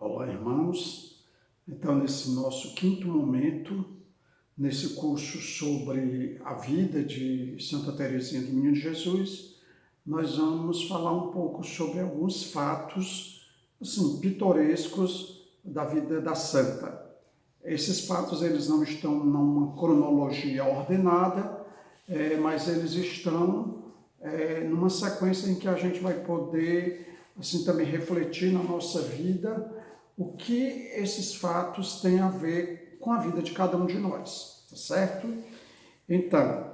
Olá, irmãos. Então, nesse nosso quinto momento, nesse curso sobre a vida de Santa Teresinha do Menino Jesus, nós vamos falar um pouco sobre alguns fatos, assim, pitorescos da vida da santa. Esses fatos, eles não estão numa cronologia ordenada, mas eles estão numa sequência em que a gente vai poder, assim, também refletir na nossa vida o que esses fatos têm a ver com a vida de cada um de nós, tá certo? Então,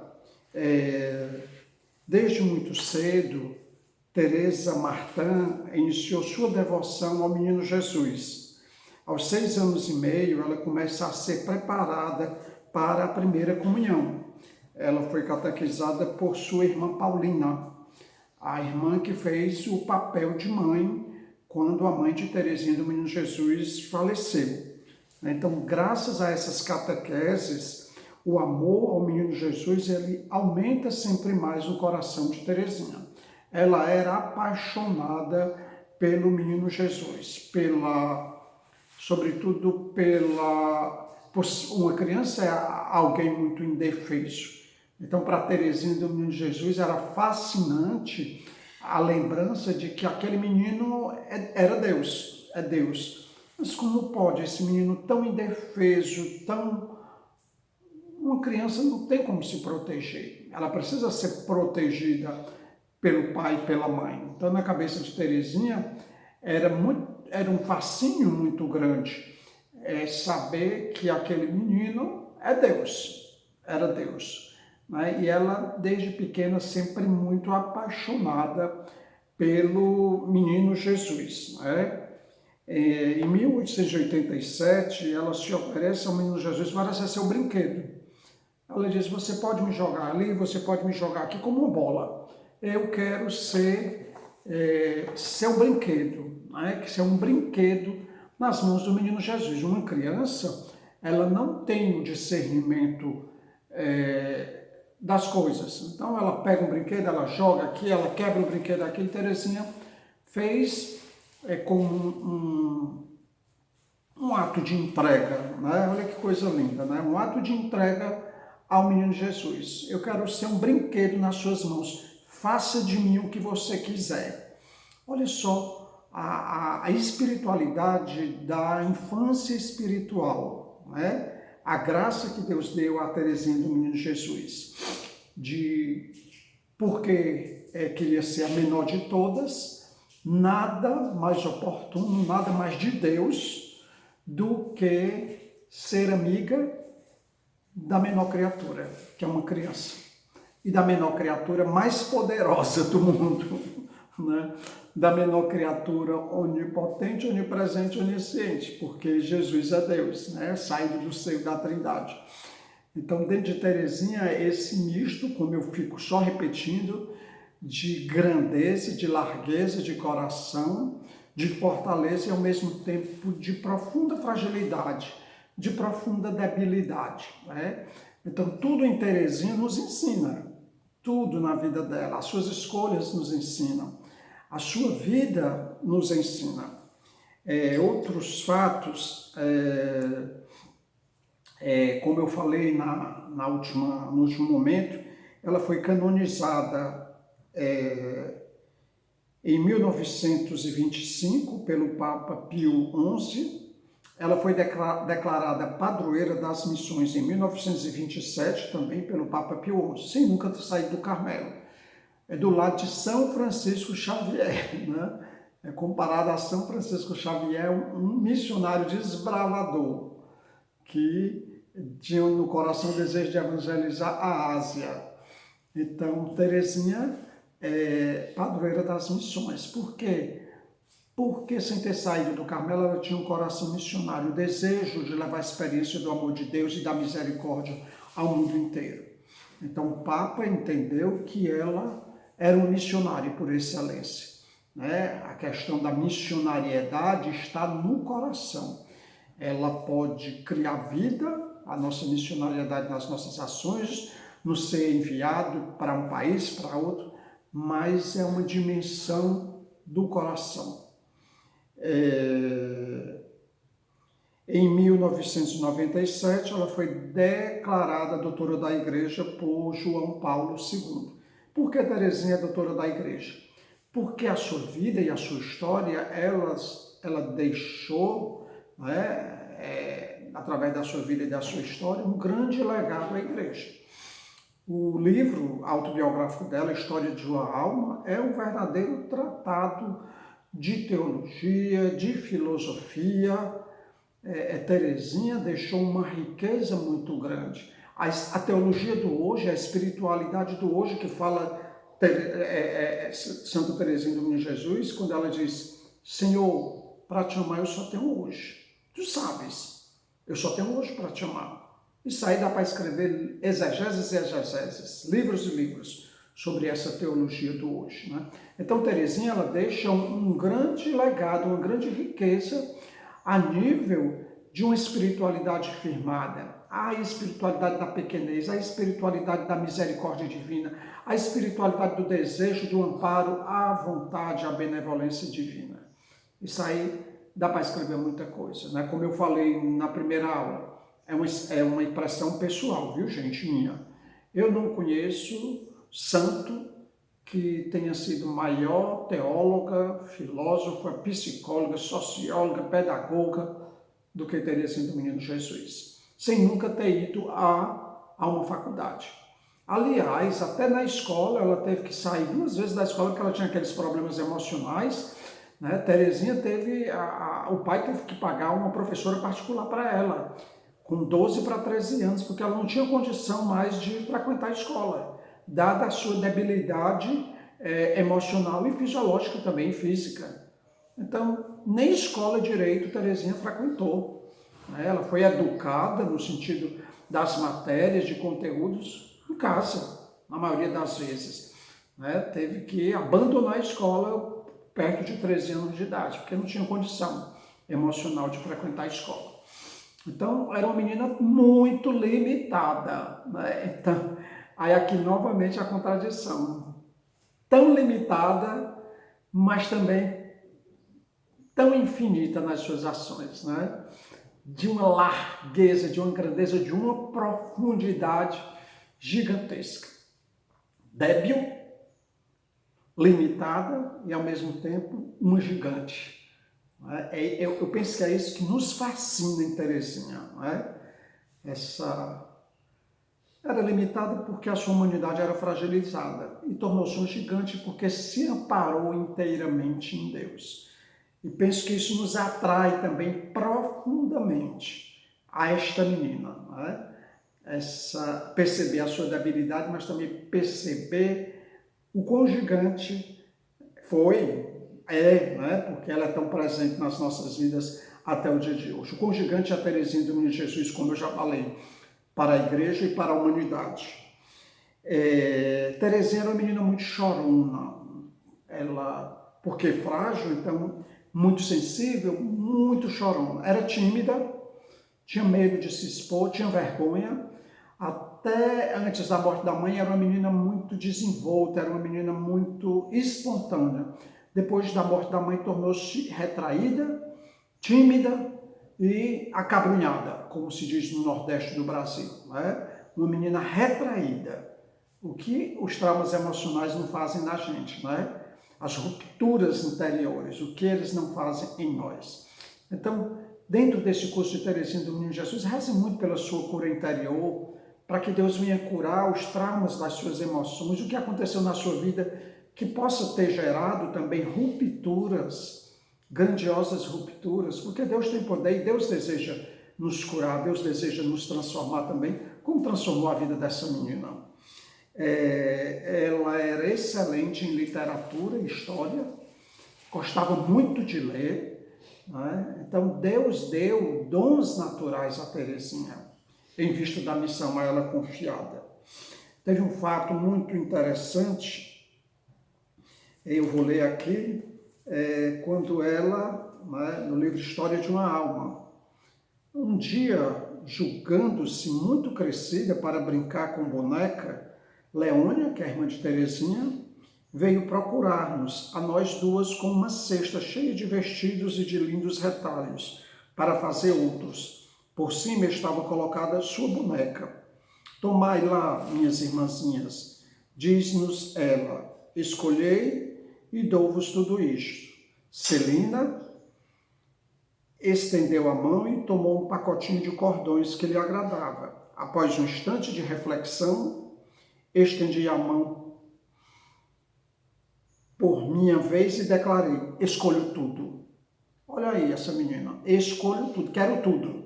desde muito cedo, Teresa Martin iniciou sua devoção ao Menino Jesus. Aos 6 anos e meio, ela começa a ser preparada para a primeira comunhão. Ela foi catequizada por sua irmã Paulina, a irmã que fez o papel de mãe quando a mãe de Teresinha do Menino Jesus faleceu. Então, graças a essas catequeses, o amor ao Menino Jesus ele aumenta sempre mais no coração de Teresinha. Ela era apaixonada pelo Menino Jesus, sobretudo por uma criança é alguém muito indefeso. Então, para Teresinha do Menino Jesus era fascinante a lembrança de que aquele menino era Deus, é Deus. Mas como pode esse menino tão indefeso, uma criança não tem como se proteger. Ela precisa ser protegida pelo pai e pela mãe. Então, na cabeça de Teresinha, era um fascínio muito grande saber que aquele menino é Deus, era Deus. Né? E ela, desde pequena, sempre muito apaixonada pelo Menino Jesus. Né? Em 1887, ela se oferece ao Menino Jesus para ser seu brinquedo. Ela diz, você pode me jogar ali, você pode me jogar aqui como uma bola. Eu quero ser seu brinquedo, né? Que ser um brinquedo nas mãos do Menino Jesus. Uma criança, ela não tem o discernimento das coisas. Então, ela pega um brinquedo, ela joga aqui, ela quebra o brinquedo aqui. E Teresinha fez como um ato de entrega, né? Olha que coisa linda, né? Um ato de entrega ao Menino Jesus. Eu quero ser um brinquedo nas suas mãos. Faça de mim o que você quiser. Olha só a espiritualidade da infância espiritual, né? A graça que Deus deu a Teresinha do Menino Jesus, porque queria ser a menor de todas, nada mais oportuno, nada mais de Deus do que ser amiga da menor criatura, que é uma criança, e da menor criatura mais poderosa do mundo, né? Da menor criatura onipotente, onipresente, onisciente, porque Jesus é Deus, né? Saído do seio da Trindade. Então, dentro de Teresinha, esse misto, como eu fico só repetindo, de grandeza, de largueza de coração, de fortaleza e ao mesmo tempo de profunda fragilidade, de profunda debilidade, né? Então, tudo em Teresinha nos ensina, tudo na vida dela, as suas escolhas nos ensinam, a sua vida nos ensina. Outros fatos, como eu falei no último momento, ela foi canonizada em 1925 pelo Papa Pio XI. Ela foi declarada padroeira das missões em 1927, também pelo Papa Pio XI, sem nunca ter saído do Carmelo. É do lado de São Francisco Xavier, né? É comparada a São Francisco Xavier, um missionário desbravador, que tinha no coração o desejo de evangelizar a Ásia. Então, Teresinha é padroeira das missões. Por quê? Porque, sem ter saído do Carmelo, ela tinha um coração missionário, o desejo de levar a experiência do amor de Deus e da misericórdia ao mundo inteiro. Então, o Papa entendeu que ela era um missionário por excelência, né? A questão da missionariedade está no coração. Ela pode criar vida, a nossa missionariedade nas nossas ações, no ser enviado para um país, para outro, mas é uma dimensão do coração. Em 1997, ela foi declarada doutora da Igreja por João Paulo II. Por que Teresinha é doutora da Igreja? Porque a sua vida e a sua história, ela deixou, né, através da sua vida e da sua história, um grande legado à Igreja. O livro autobiográfico dela, História de uma Alma, é um verdadeiro tratado de teologia, de filosofia. Teresinha deixou uma riqueza muito grande. A teologia do hoje, a espiritualidade do hoje, que fala Santa Teresinha do Menino Jesus, quando ela diz: Senhor, para te amar eu só tenho hoje. Tu sabes, eu só tenho hoje para te amar. Isso aí dá para escrever exegeses e exegeses, livros e livros sobre essa teologia do hoje, né? Então Teresinha, ela deixa um grande legado, uma grande riqueza a nível de uma espiritualidade firmada, a espiritualidade da pequenez, a espiritualidade da misericórdia divina, a espiritualidade do desejo, do amparo, a vontade, a benevolência divina. Isso aí dá para escrever muita coisa, né? Como eu falei na primeira aula, é uma impressão pessoal, viu, gente, minha. Eu não conheço santo que tenha sido maior teóloga, filósofa, psicóloga, socióloga, pedagoga do que Teresinha do Menino Jesus, sem nunca ter ido a uma faculdade. Aliás, até na escola, ela teve que sair 2 vezes da escola porque ela tinha aqueles problemas emocionais, né? Teresinha teve, o pai teve que pagar uma professora particular para ela, com 12 para 13 anos, porque ela não tinha condição mais de frequentar a escola, dada a sua debilidade emocional e fisiológica também, física. Então, nem escola direito Teresinha frequentou. Ela foi educada no sentido das matérias, de conteúdos, em casa, na maioria das vezes. Teve que abandonar a escola perto de 13 anos de idade, porque não tinha condição emocional de frequentar a escola. Então, era uma menina muito limitada, né? Então, aí aqui novamente a contradição. Tão limitada, mas também tão infinita nas suas ações, né? De uma largueza, de uma grandeza, de uma profundidade gigantesca. Débil, limitada e, ao mesmo tempo, uma gigante. Eu penso que é isso que nos fascina em Teresinha. Essa era limitada porque a sua humanidade era fragilizada e tornou-se um gigante porque se amparou inteiramente em Deus. E penso que isso nos atrai também profundamente a esta menina. Perceber a sua debilidade, mas também perceber o quão gigante foi, porque ela é tão presente nas nossas vidas até o dia de hoje. O quão gigante é a Teresinha do Menino Jesus, como eu já falei, para a igreja e para a humanidade. Teresinha era uma menina muito chorona, porque frágil, então muito sensível, muito chorona. Era tímida, tinha medo de se expor, tinha vergonha. Até antes da morte da mãe, era uma menina muito desenvolta, era uma menina muito espontânea. Depois da morte da mãe, tornou-se retraída, tímida e acabrunhada, como se diz no Nordeste do Brasil. Uma menina retraída. O que os traumas emocionais não fazem na gente, As rupturas interiores, o que eles não fazem em nós. Então, dentro desse curso de Teresinha do Menino Jesus, reze muito pela sua cura interior, para que Deus venha curar os traumas das suas emoções, o que aconteceu na sua vida, que possa ter gerado também rupturas, grandiosas rupturas, porque Deus tem poder e Deus deseja nos curar, Deus deseja nos transformar também, como transformou a vida dessa menina. Ela era excelente em literatura e história, gostava muito de ler, Então Deus deu dons naturais a Teresinha, em vista da missão a ela confiada. Teve um fato muito interessante, eu vou ler aqui, quando ela, no livro História de uma Alma, um dia, julgando-se muito crescida para brincar com boneca, Leônia, que é a irmã de Teresinha, veio procurar-nos, a nós duas, com uma cesta cheia de vestidos e de lindos retalhos, para fazer outros. Por cima estava colocada sua boneca. Tomai lá, minhas irmãzinhas, diz-nos ela, escolhei e dou-vos tudo isto. Celina estendeu a mão e tomou um pacotinho de cordões que lhe agradava. Após um instante de reflexão, estendi a mão por minha vez e declarei, escolho tudo. Olha aí essa menina, escolho tudo, quero tudo.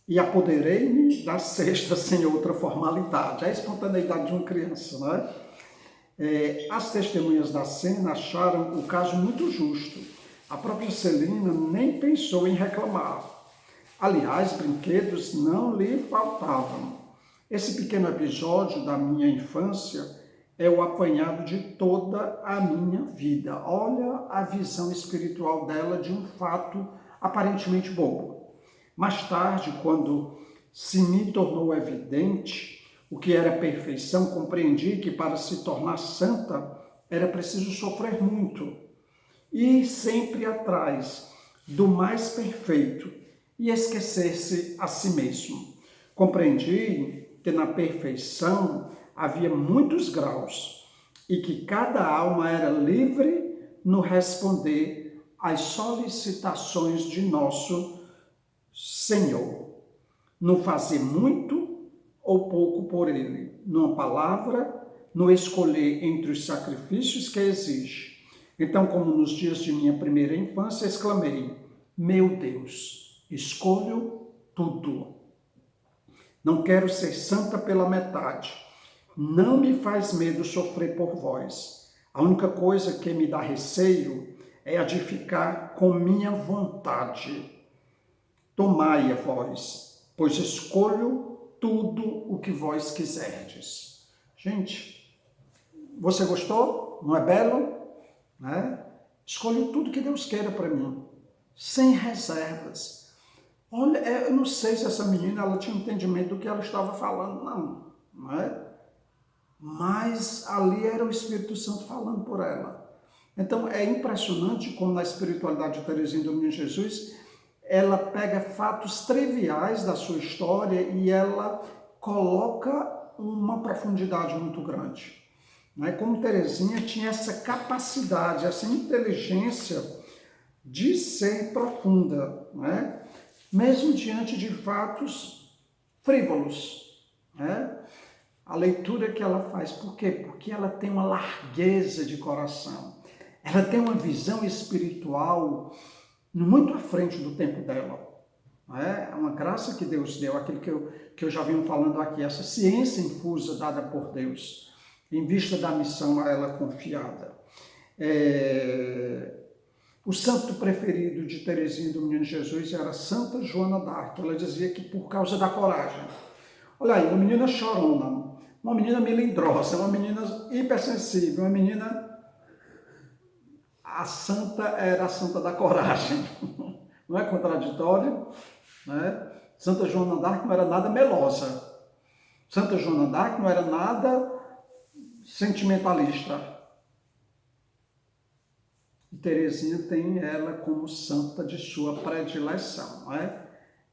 E apoderei-me da cesta sem outra formalidade. É a espontaneidade de uma criança, não é? As testemunhas da cena acharam o caso muito justo. A própria Celina nem pensou em reclamar. Aliás, brinquedos não lhe faltavam. Esse pequeno episódio da minha infância é o apanhado de toda a minha vida. Olha a visão espiritual dela de um fato aparentemente bobo. Mais tarde, quando se me tornou evidente o que era perfeição, compreendi que para se tornar santa era preciso sofrer muito e sempre atrás do mais perfeito e esquecer-se a si mesmo. Compreendi que na perfeição havia muitos graus e que cada alma era livre no responder às solicitações de nosso Senhor, no fazer muito ou pouco por Ele, numa palavra, no escolher entre os sacrifícios que exige. Então, como nos dias de minha primeira infância, exclamei, meu Deus, escolho tudo. Não quero ser santa pela metade. Não me faz medo sofrer por vós. A única coisa que me dá receio é a de ficar com minha vontade. Tomai a vós, pois escolho tudo o que vós quiserdes. Gente, você gostou? Não é belo? Né? Escolho tudo que Deus queira para mim, sem reservas. Olha, eu não sei se essa menina ela tinha entendimento do que ela estava falando, não é? Mas ali era o Espírito Santo falando por ela. Então é impressionante como na espiritualidade de Teresinha do Menino Jesus, ela pega fatos triviais da sua história e ela coloca uma profundidade muito grande. Como Teresinha tinha essa capacidade, essa inteligência de ser profunda, mesmo diante de fatos frívolos. A leitura que ela faz, por quê? Porque ela tem uma largueza de coração, ela tem uma visão espiritual muito à frente do tempo dela. É uma graça que Deus deu, aquilo que eu já venho falando aqui, essa ciência infusa dada por Deus, em vista da missão a ela confiada. O santo preferido de Teresinha do Menino Jesus era Santa Joana d'Arc. Ela dizia que por causa da coragem. Olha aí, uma menina chorona, uma menina melindrosa, uma menina hipersensível, uma menina... A santa era a santa da coragem. Não é contraditório? Santa Joana d'Arc não era nada melosa. Santa Joana d'Arc não era nada sentimentalista. E Teresinha tem ela como santa de sua predileção.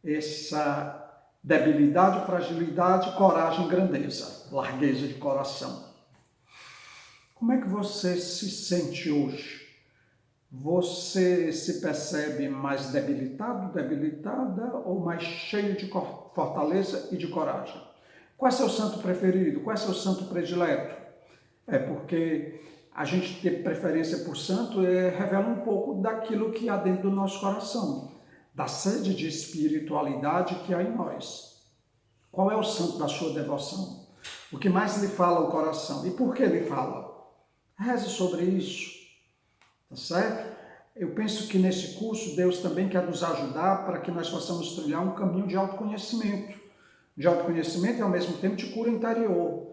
Essa debilidade, fragilidade, coragem, grandeza, largueza de coração. Como é que você se sente hoje? Você se percebe mais debilitado, debilitada ou mais cheio de fortaleza e de coragem? Qual é seu santo preferido? Qual é seu santo predileto? Porque a gente ter preferência por santo revela um pouco daquilo que há dentro do nosso coração, da sede de espiritualidade que há em nós. Qual é o santo da sua devoção? O que mais lhe fala o coração? E por que lhe fala? Reze sobre isso. Tá certo? Eu penso que nesse curso Deus também quer nos ajudar para que nós possamos trilhar um caminho de autoconhecimento e ao mesmo tempo de cura interior.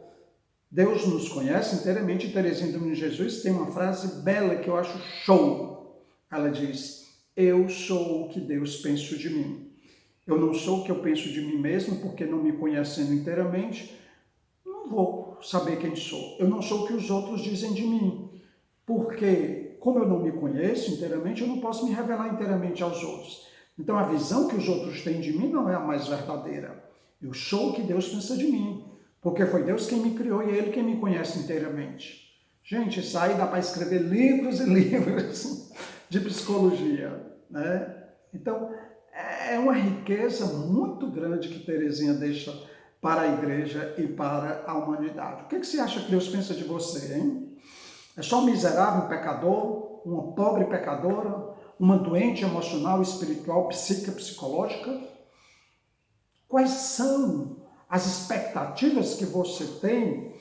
Deus nos conhece inteiramente e Teresinha do Menino Jesus tem uma frase bela que eu acho show. Ela diz, eu sou o que Deus pensa de mim. Eu não sou o que eu penso de mim mesmo, porque não me conhecendo inteiramente, não vou saber quem sou. Eu não sou o que os outros dizem de mim, porque como eu não me conheço inteiramente, eu não posso me revelar inteiramente aos outros. Então a visão que os outros têm de mim não é a mais verdadeira. Eu sou o que Deus pensa de mim, porque foi Deus quem me criou e Ele quem me conhece inteiramente. Gente, isso aí dá para escrever livros e livros de psicologia, né? Então, é uma riqueza muito grande que Teresinha deixa para a igreja e para a humanidade. O que você acha que Deus pensa de você, hein? É só um miserável, um pecador, uma pobre pecadora, uma doente emocional, espiritual, psíquica, psicológica? Quais são as expectativas que você tem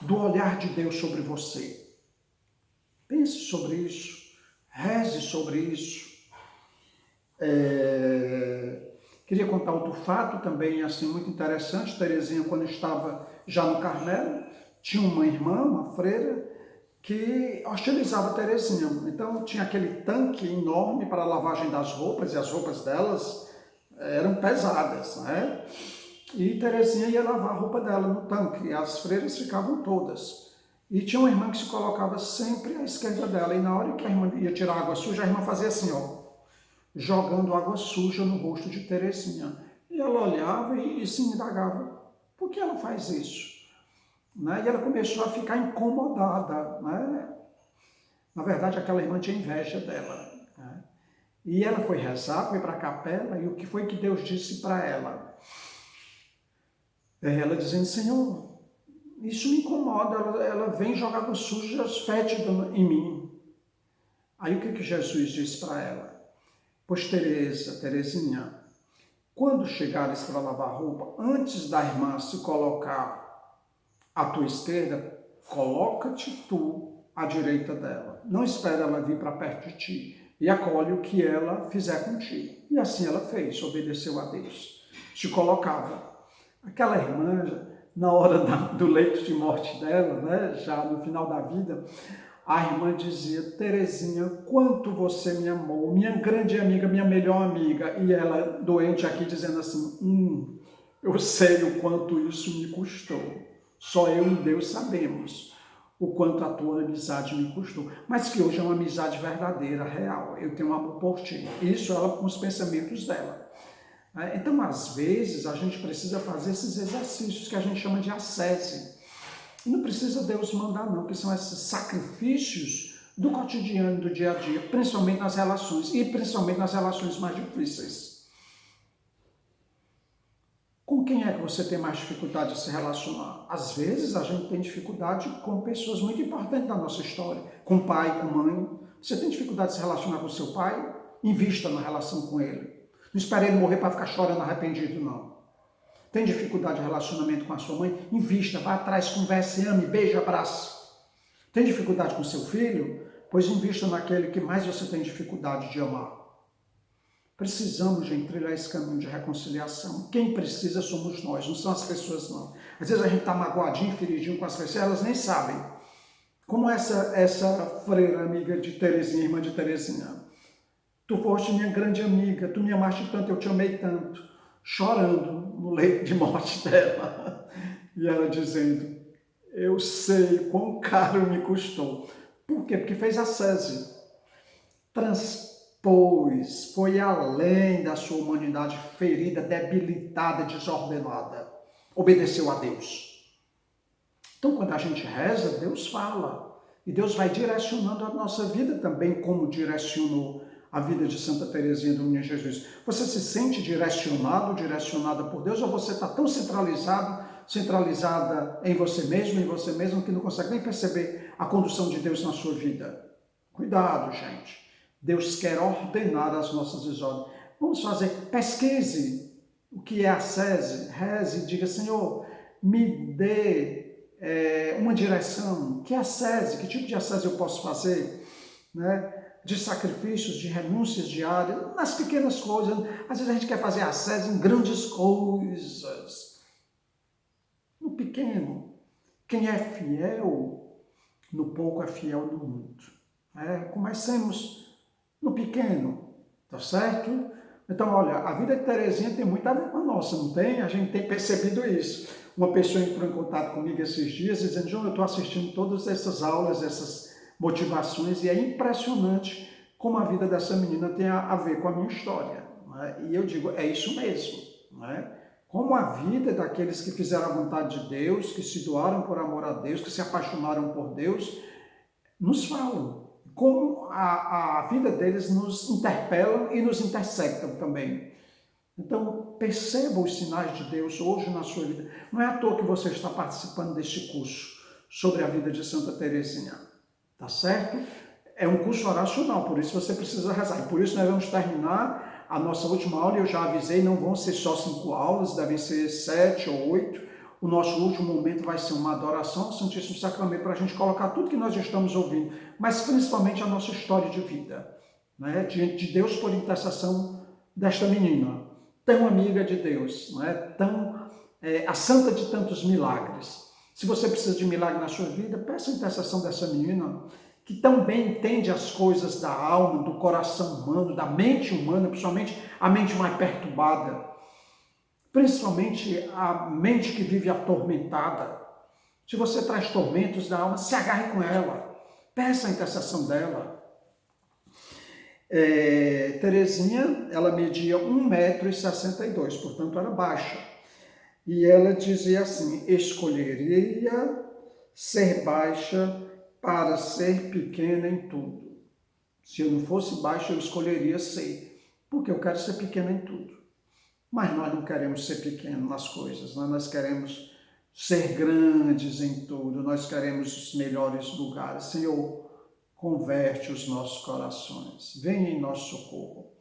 do olhar de Deus sobre você? Pense sobre isso, reze sobre isso. Queria contar outro fato também, assim, muito interessante. Teresinha, quando estava já no Carmelo, tinha uma irmã, uma freira, que hostilizava Teresinha. Então, tinha aquele tanque enorme para a lavagem das roupas, e as roupas delas eram pesadas, né? E Teresinha ia lavar a roupa dela no tanque, e as freiras ficavam todas. E tinha uma irmã que se colocava sempre à esquerda dela, e na hora que a irmã ia tirar água suja, a irmã fazia assim, ó, jogando água suja no rosto de Teresinha. E ela olhava e se indagava, por que ela faz isso? Né? E ela começou a ficar incomodada. Né? Na verdade, aquela irmã tinha inveja dela. Né? E ela foi rezar, foi para a capela, e o que foi que Deus disse para ela? Ela dizendo, Senhor, isso me incomoda, ela vem jogar água suja fétida em mim. Aí o que Jesus disse para ela? Pois Teresinha, quando chegares para lavar roupa, antes da irmã se colocar à tua esquerda, coloca-te tu à direita dela. Não espere ela vir para perto de ti e acolhe o que ela fizer contigo. E assim ela fez, obedeceu a Deus. Se colocava. Aquela irmã, na hora do leito de morte dela, né, já no final da vida, a irmã dizia, Teresinha, quanto você me amou, minha grande amiga, minha melhor amiga. E ela, doente aqui, dizendo assim, eu sei o quanto isso me custou. Só eu e Deus sabemos o quanto a tua amizade me custou. Mas que hoje é uma amizade verdadeira, real. Eu tenho amor por ti. Isso ela com os pensamentos dela. Então, às vezes, a gente precisa fazer esses exercícios que a gente chama de ascese. E não precisa Deus mandar não, que são esses sacrifícios do cotidiano, do dia a dia, principalmente nas relações, e principalmente nas relações mais difíceis. Com quem é que você tem mais dificuldade de se relacionar? Às vezes a gente tem dificuldade com pessoas muito importantes da nossa história, com pai, com mãe. Você tem dificuldade de se relacionar com seu pai? Invista na relação com ele. Não espere ele morrer para ficar chorando arrependido, não. Tem dificuldade de relacionamento com a sua mãe? Invista, vá atrás, converse, ame, beije, abrace. Tem dificuldade com seu filho? Pois invista naquele que mais você tem dificuldade de amar. Precisamos, gente, trilhar esse caminho de reconciliação. Quem precisa somos nós, não são as pessoas, não. Às vezes a gente está magoadinho, feridinho com as pessoas, elas nem sabem. Como essa freira amiga de Teresinha, irmã de Teresinha. Tu foste minha grande amiga, tu me amaste tanto, eu te amei tanto. Chorando no leito de morte dela. E ela dizendo, eu sei quão caro me custou. Por quê? Porque fez ascese. Transpôs, foi além da sua humanidade ferida, debilitada, desordenada. Obedeceu a Deus. Então, quando a gente reza, Deus fala. E Deus vai direcionando a nossa vida também, como direcionou a vida de Santa Teresinha do Menino Jesus. Você se sente direcionado, direcionada por Deus, ou você está tão centralizada em você mesmo, que não consegue nem perceber a condução de Deus na sua vida? Cuidado, gente. Deus quer ordenar as nossas desordens. Vamos fazer, pesquise o que é ascese, reze, diga, Senhor, me dê uma direção. Que ascese, que tipo de ascese eu posso fazer? Né? De sacrifícios, de renúncias diárias, nas pequenas coisas. Às vezes a gente quer fazer ascese em grandes coisas. No pequeno. Quem é fiel, no pouco é fiel no muito. Comecemos no pequeno, tá certo? Então, olha, a vida de Teresinha tem muito a ver com a nossa, não tem? A gente tem percebido isso. Uma pessoa entrou em contato comigo esses dias, dizendo, João, eu estou assistindo todas essas aulas, essas motivações, e é impressionante como a vida dessa menina tem a ver com a minha história. Né? E eu digo, é isso mesmo. Né? Como a vida daqueles que fizeram a vontade de Deus, que se doaram por amor a Deus, que se apaixonaram por Deus, nos falam. Como a vida deles nos interpela e nos intersectam também. Então, perceba os sinais de Deus hoje na sua vida. Não é à toa que você está participando deste curso sobre a vida de Santa Teresinha. Tá certo? É um curso oracional, por isso você precisa rezar. E por isso nós vamos terminar a nossa última aula, eu já avisei, não vão ser só 5 aulas, devem ser 7 ou 8. O nosso último momento vai ser uma adoração ao Santíssimo Sacramento para a gente colocar tudo que nós estamos ouvindo, mas principalmente a nossa história de vida, né? Diante de Deus por intercessão desta menina, tão amiga de Deus, né? A santa de tantos milagres. Se você precisa de milagre na sua vida, peça a intercessão dessa menina, que tão bem entende as coisas da alma, do coração humano, da mente humana, principalmente a mente mais perturbada, principalmente a mente que vive atormentada. Se você traz tormentos da alma, se agarre com ela, peça a intercessão dela. Teresinha, ela media 1,62 m, portanto era baixa. E ela dizia assim, escolheria ser baixa para ser pequena em tudo. Se eu não fosse baixa, eu escolheria ser, porque eu quero ser pequena em tudo. Mas nós não queremos ser pequenos nas coisas, né? Nós queremos ser grandes em tudo, nós queremos os melhores lugares. Senhor, converte os nossos corações, vem em nosso socorro,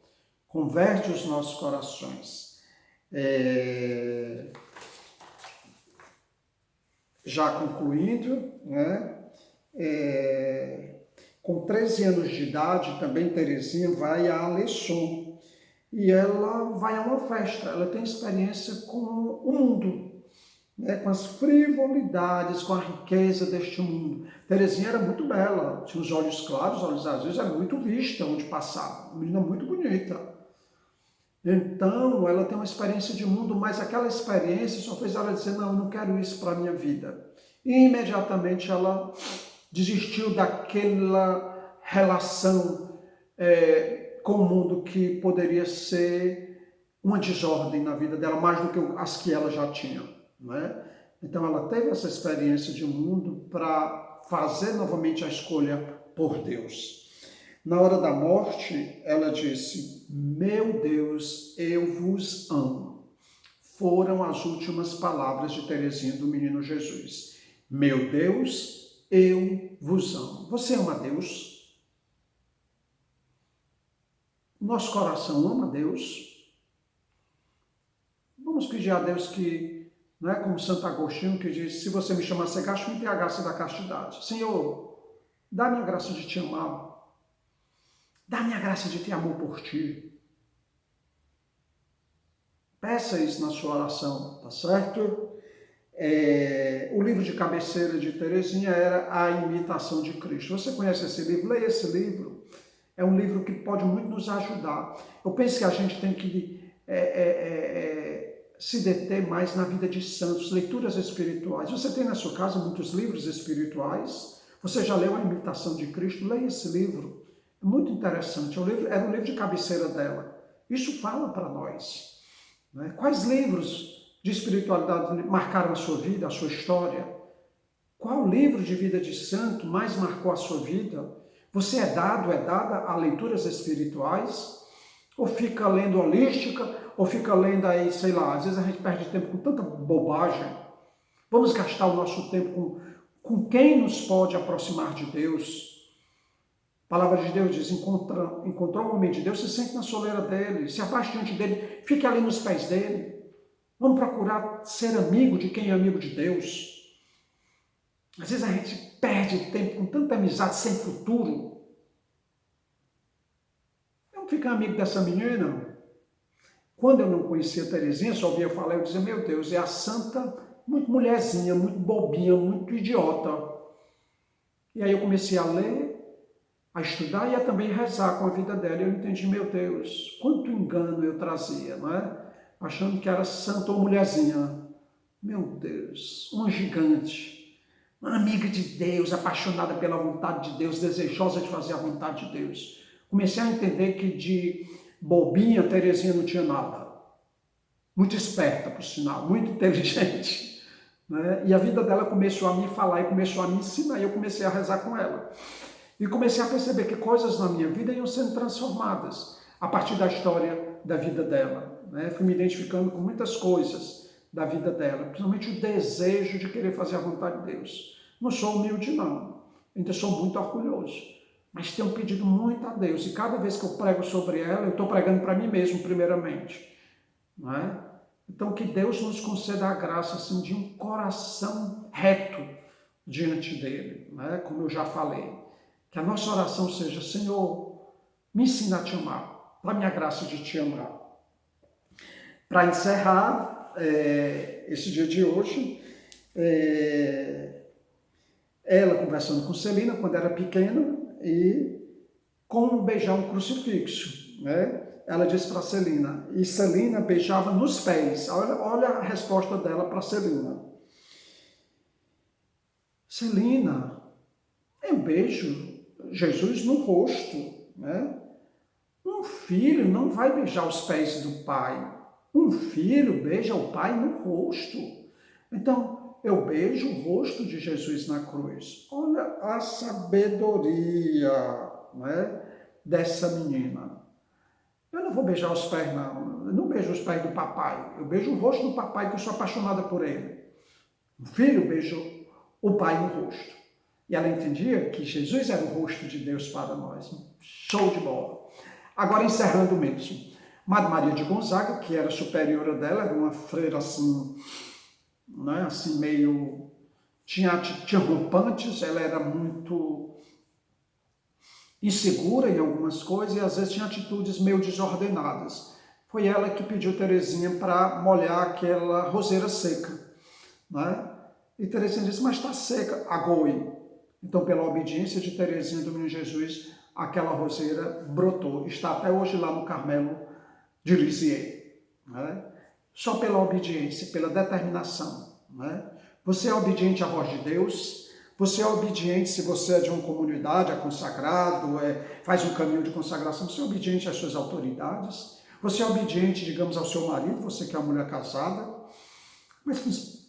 converte os nossos corações. Já concluindo, né? Com 13 anos de idade, também Teresinha vai a Alesson e ela vai a uma festa, ela tem experiência com o mundo, né? Com as frivolidades, com a riqueza deste mundo. Teresinha era muito bela, tinha os olhos claros, os olhos azuis, era muito vista onde passava, uma menina muito bonita. Então, ela tem uma experiência de mundo, mas aquela experiência só fez ela dizer, não, eu não quero isso para a minha vida. E imediatamente ela desistiu daquela relação com o mundo que poderia ser uma desordem na vida dela, mais do que as que ela já tinha. Né? Então, ela teve essa experiência de mundo para fazer novamente a escolha por Deus. Na hora da morte, ela disse, meu Deus, eu vos amo. Foram as últimas palavras de Teresinha do Menino Jesus. Meu Deus, eu vos amo. Você ama Deus? Nosso coração ama Deus? Vamos pedir a Deus que, não é como Santo Agostinho que diz, se você me chamar, você gasta me a graça da castidade. Senhor, dá-me a graça de te amar. Dá-me a graça de ter amor por ti. Peça isso na sua oração, tá certo? O livro de cabeceira de Teresinha era A Imitação de Cristo. Você conhece esse livro? Leia esse livro. É um livro que pode muito nos ajudar. Eu penso que a gente tem que se deter mais na vida de santos, leituras espirituais. Você tem na sua casa muitos livros espirituais? Você já leu A Imitação de Cristo? Leia esse livro. É muito interessante. Era um livro de cabeceira dela. Isso fala para nós. Né? Quais livros de espiritualidade marcaram a sua vida, a sua história? Qual livro de vida de santo mais marcou a sua vida? Você é dada a leituras espirituais? Ou fica lendo holística? Ou fica lendo aí, sei lá, às vezes a gente perde tempo com tanta bobagem. Vamos gastar o nosso tempo com quem nos pode aproximar de Deus? A palavra de Deus diz, encontrou um homem de Deus, se sente na soleira dele, se abaixe diante dele, fique ali nos pés dele. Vamos procurar ser amigo de quem é amigo de Deus. Às vezes a gente perde tempo com tanta amizade sem futuro. Vamos ficar amigo dessa menina? Quando eu não conhecia a Teresinha, só ouvia falar, eu dizia, meu Deus, é a santa, muito mulherzinha, muito bobinha, muito idiota. E aí eu comecei a ler, a estudar e a também rezar com a vida dela. Eu entendi, meu Deus, quanto engano eu trazia, não é? Achando que era santa ou mulherzinha. Meu Deus, uma gigante. uma amiga de Deus, apaixonada pela vontade de Deus, desejosa de fazer a vontade de Deus. Comecei a entender que de bobinha, Terezinha não tinha nada. Muito esperta, por sinal, muito inteligente. Né? E a vida dela começou a me falar e começou a me ensinar, e eu comecei a rezar com ela. E comecei a perceber que coisas na minha vida iam sendo transformadas a partir da história da vida dela. Né? Fui me identificando com muitas coisas da vida dela, principalmente o desejo de querer fazer a vontade de Deus. Não sou humilde, não. Ainda sou muito orgulhoso. Mas tenho pedido muito a Deus. E cada vez que eu prego sobre ela, eu estou pregando para mim mesmo, primeiramente. Não é? Então, que Deus nos conceda a graça assim, de um coração reto diante dele, né? Como eu já falei. Que a nossa oração seja: Senhor, me ensina a te amar, dá-me a graça de te amar. Para encerrar esse dia de hoje, ela conversando com Celina quando era pequena e como beijar um crucifixo, né? Ela disse para Celina, e Celina beijava nos pés. Olha a resposta dela para Celina. Celina, eu beijo Jesus no rosto, né? Um filho não vai beijar os pés do pai. Um filho beija o pai no rosto. Então, eu beijo o rosto de Jesus na cruz. Olha a sabedoria, né, dessa menina. Eu não vou beijar os pés, não. Eu não beijo os pés do papai. Eu beijo o rosto do papai, que eu sou apaixonada por ele. O filho beija o pai no rosto. E ela entendia que Jesus era o rosto de Deus para nós. Show de bola. Agora, encerrando mesmo. Madre Maria de Gonzaga, que era superiora dela, era uma freira assim, né, assim meio... Tinha rompantes, ela era muito insegura em algumas coisas e às vezes tinha atitudes meio desordenadas. Foi ela que pediu Terezinha para molhar aquela roseira seca, né? E Terezinha disse, mas está seca, agoe. Então, pela obediência de Terezinha do Menino Jesus, aquela roseira brotou. Está até hoje lá no Carmelo de Lisieux, né? Só pela obediência, pela determinação, né? Você é obediente à voz de Deus, você é obediente se você é de uma comunidade, é consagrado, faz um caminho de consagração, você é obediente às suas autoridades, você é obediente, digamos, ao seu marido, você que é uma mulher casada, mas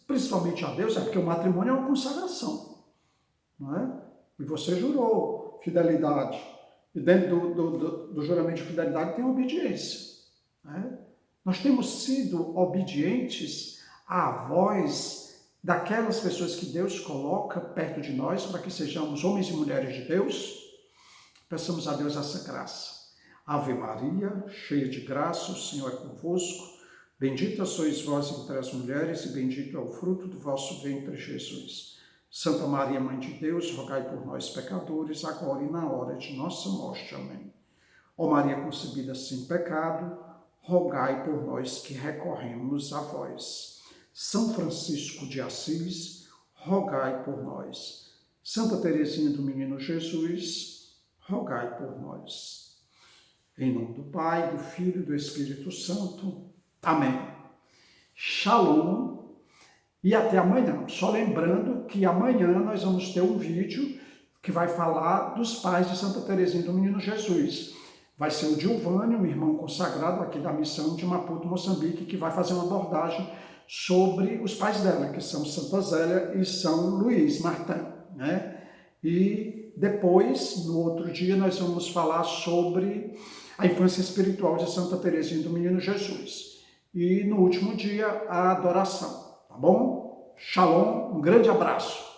principalmente a Deus, porque o matrimônio é uma consagração, não é? E você jurou fidelidade, e dentro do juramento de fidelidade tem a obediência, né? Nós temos sido obedientes à voz daquelas pessoas que Deus coloca perto de nós, para que sejamos homens e mulheres de Deus. Peçamos a Deus essa graça. Ave Maria, cheia de graça, o Senhor é convosco. Bendita sois vós entre as mulheres, e bendito é o fruto do vosso ventre, Jesus. Santa Maria, Mãe de Deus, rogai por nós, pecadores, agora e na hora de nossa morte. Amém. Ó Maria concebida sem pecado, rogai por nós que recorremos a vós. São Francisco de Assis, rogai por nós. Santa Teresinha do Menino Jesus, rogai por nós. Em nome do Pai, do Filho e do Espírito Santo. Amém. Shalom e até amanhã. Só lembrando que amanhã nós vamos ter um vídeo que vai falar dos pais de Santa Teresinha do Menino Jesus. Vai ser o Gilvânio, um irmão consagrado aqui da missão de Maputo, Moçambique, que vai fazer uma abordagem sobre os pais dela, que são Santa Zélia e São Luís Martin, né? E depois, no outro dia, nós vamos falar sobre a infância espiritual de Santa Teresinha do Menino Jesus. E no último dia, a adoração, tá bom? Shalom, um grande abraço.